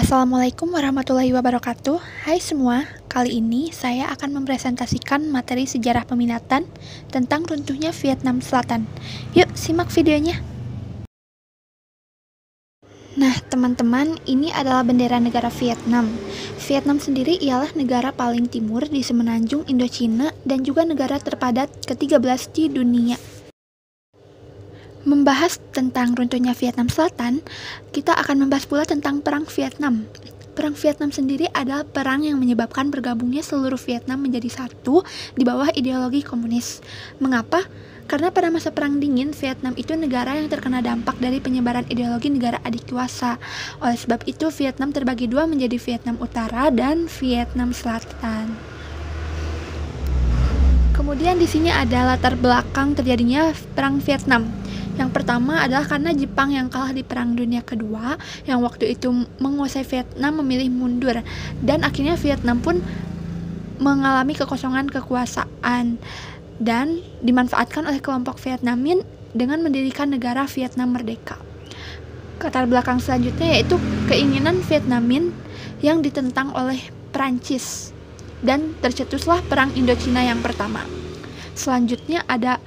Assalamualaikum warahmatullahi wabarakatuh. Hai semua, kali ini saya akan mempresentasikan materi sejarah peminatan tentang runtuhnya Vietnam Selatan. Yuk, simak videonya. Nah, teman-teman, ini adalah bendera negara Vietnam. Vietnam sendiri ialah negara paling timur di semenanjung Indochina dan juga negara terpadat ke-13 di dunia. Membahas tentang runtuhnya Vietnam Selatan, kita akan membahas pula tentang Perang Vietnam. Perang Vietnam sendiri adalah perang yang menyebabkan bergabungnya seluruh Vietnam menjadi satu di bawah ideologi komunis. Mengapa? Karena pada masa Perang Dingin, Vietnam itu negara yang terkena dampak dari penyebaran ideologi negara adik kuasa. Oleh sebab itu, Vietnam terbagi dua menjadi Vietnam Utara dan Vietnam Selatan. Kemudian di sini ada latar belakang terjadinya Perang Vietnam. Yang pertama adalah karena Jepang yang kalah di Perang Dunia Kedua, yang waktu itu menguasai Vietnam memilih mundur, dan akhirnya Vietnam pun mengalami kekosongan kekuasaan dan dimanfaatkan oleh kelompok Vietnamin dengan mendirikan negara Vietnam Merdeka. Latar belakang selanjutnya yaitu keinginan Vietnamin yang ditentang oleh Prancis, dan tercetuslah Perang Indochina yang pertama. Selanjutnya ada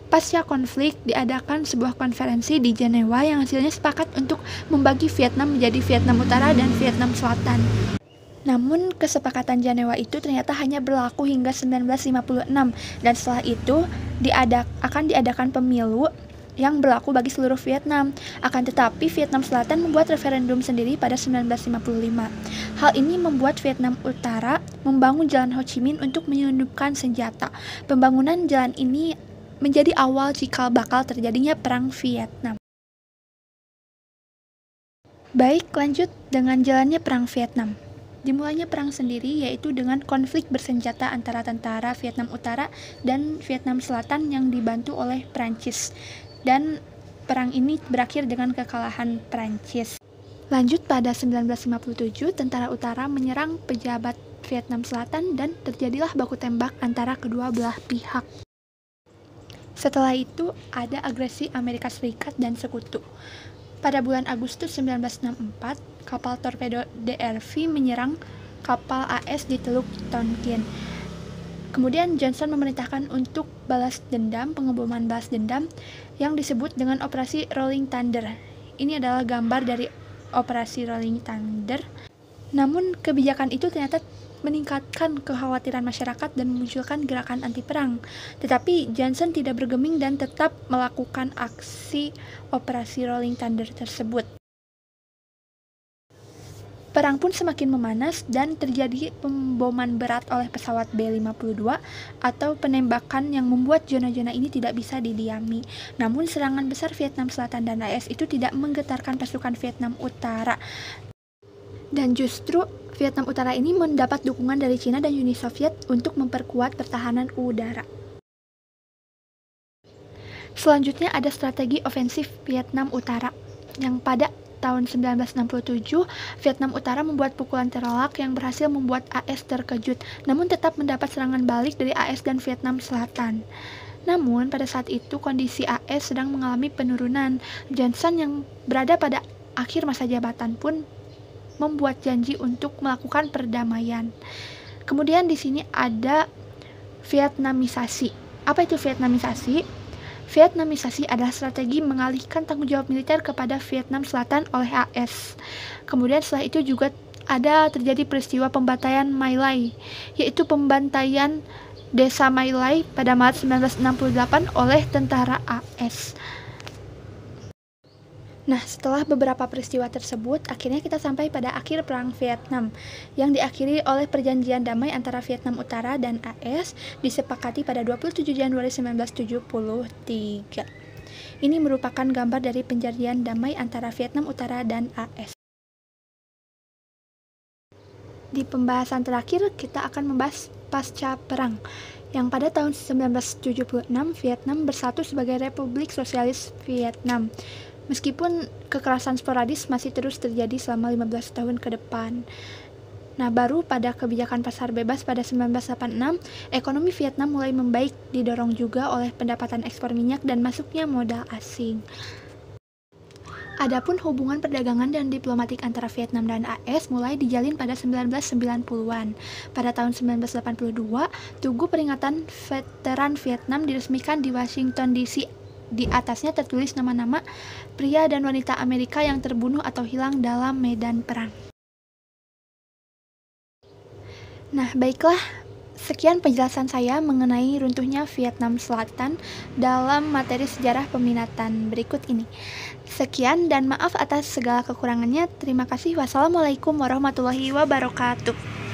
pasca konflik diadakan sebuah konferensi di Jenewa yang hasilnya sepakat untuk membagi Vietnam menjadi Vietnam Utara dan Vietnam Selatan. Namun kesepakatan Jenewa itu ternyata hanya berlaku hingga 1956 dan setelah itu akan diadakan pemilu yang berlaku bagi seluruh Vietnam. Akan tetapi Vietnam Selatan membuat referendum sendiri pada 1955. Hal ini membuat Vietnam Utara membangun Jalan Ho Chi Minh untuk menyelundupkan senjata. Pembangunan jalan ini menjadi awal cikal bakal terjadinya Perang Vietnam. Baik, lanjut dengan jalannya Perang Vietnam. Dimulainya perang sendiri yaitu dengan konflik bersenjata antara tentara Vietnam Utara dan Vietnam Selatan yang dibantu oleh Prancis. Dan perang ini berakhir dengan kekalahan Prancis. Lanjut pada 1957, tentara Utara menyerang pejabat Vietnam Selatan dan terjadilah baku tembak antara kedua belah pihak. Setelah itu, ada agresi Amerika Serikat dan Sekutu. Pada bulan Agustus 1964, kapal torpedo DRV menyerang kapal AS di Teluk Tonkin. Kemudian Johnson memerintahkan untuk pengeboman balas dendam yang disebut dengan Operasi Rolling Thunder. Ini adalah gambar dari Operasi Rolling Thunder. Namun, kebijakan itu ternyata meningkatkan kekhawatiran masyarakat dan memunculkan gerakan anti perang. Tetapi Johnson tidak bergeming dan tetap melakukan aksi Operasi Rolling Thunder tersebut. Perang pun semakin memanas dan terjadi pemboman berat oleh pesawat B-52 atau penembakan yang membuat zona-zona ini tidak bisa didiami. Namun serangan besar Vietnam Selatan dan AS itu tidak menggetarkan pasukan Vietnam Utara. Dan justru Vietnam Utara ini mendapat dukungan dari Cina dan Uni Soviet untuk memperkuat pertahanan udara. Selanjutnya ada strategi ofensif Vietnam Utara, yang pada tahun 1967 Vietnam Utara membuat pukulan terolak yang berhasil membuat AS terkejut, namun tetap mendapat serangan balik dari AS dan Vietnam Selatan. Namun pada saat itu kondisi AS sedang mengalami penurunan. Johnson yang berada pada akhir masa jabatan pun membuat janji untuk melakukan perdamaian. Kemudian di sini ada Vietnamisasi. Apa itu Vietnamisasi? Vietnamisasi adalah strategi mengalihkan tanggung jawab militer kepada Vietnam Selatan oleh AS. Kemudian setelah itu juga terjadi peristiwa pembantaian My Lai, yaitu pembantaian desa My Lai pada Maret 1968 oleh tentara AS. Nah, setelah beberapa peristiwa tersebut, akhirnya kita sampai pada akhir Perang Vietnam, yang diakhiri oleh perjanjian damai antara Vietnam Utara dan AS, disepakati pada 27 Januari 1973. Ini merupakan gambar dari perjanjian damai antara Vietnam Utara dan AS. Di pembahasan terakhir, kita akan membahas pasca perang, yang pada tahun 1976 Vietnam bersatu sebagai Republik Sosialis Vietnam. Meskipun kekerasan sporadis masih terus terjadi selama 15 tahun ke depan. Nah, baru pada kebijakan pasar bebas pada 1986, ekonomi Vietnam mulai membaik, didorong juga oleh pendapatan ekspor minyak dan masuknya modal asing. Adapun hubungan perdagangan dan diplomatik antara Vietnam dan AS mulai dijalin pada 1990-an. Pada tahun 1982, Tugu Peringatan Veteran Vietnam diresmikan di Washington DC. Di atasnya tertulis nama-nama pria dan wanita Amerika yang terbunuh atau hilang dalam medan perang. Nah, baiklah, sekian penjelasan saya mengenai runtuhnya Vietnam Selatan dalam materi sejarah peminatan berikut ini. Sekian dan maaf atas segala kekurangannya. Terima kasih. Wassalamualaikum warahmatullahi wabarakatuh.